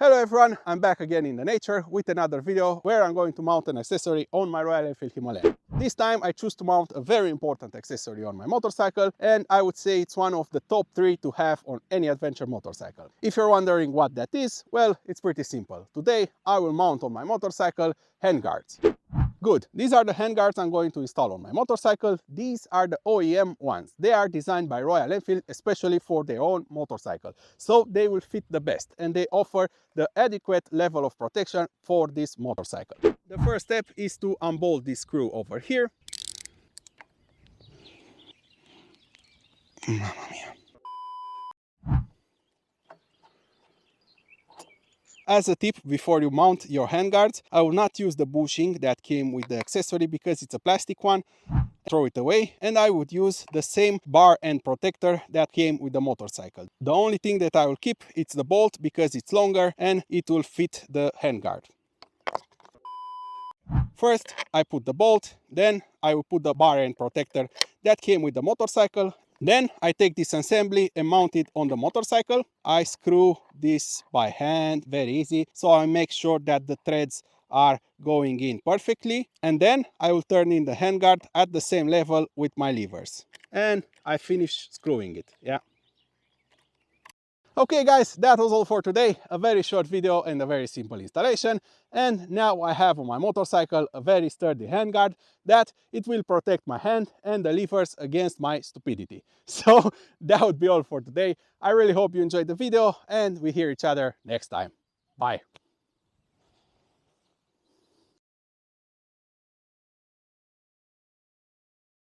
Hello everyone, I'm back again in the nature with another video where I'm going to mount an accessory on my Royal Enfield Himalayan. This time I choose to mount a very important accessory on my motorcycle, and I would say it's one of the top 3 to have on any adventure motorcycle. If you're wondering what that is, well, it's pretty simple. Today I will mount on my motorcycle handguards. Good. These are the handguards I'm going to install on my motorcycle. These are the OEM ones. They are designed by Royal Enfield especially for their own motorcycle. So they will fit the best and they offer the adequate level of protection for this motorcycle. The first step is to unbolt this screw over here. Mamma mia. As a tip, before you mount your handguards, I will not use the bushing that came with the accessory because it's a plastic one. Throw it away, and I would use the same bar and protector that came with the motorcycle. The only thing that I will keep is the bolt because it's longer and it will fit the handguard. First, I put the bolt, then I will put the bar and protector that came with the motorcycle. Then I take this assembly and mount it on the motorcycle. I screw this by hand, very easy, so I make sure that the threads are going in perfectly. And then I will turn in the handguard at the same level with my levers. And I finish screwing it, yeah. Okay guys, that was all for today. A very short video and a very simple installation. And now I have on my motorcycle a very sturdy handguard that it will protect my hand and the levers against my stupidity. So that would be all for today. I really hope you enjoyed the video and we hear each other next time. Bye.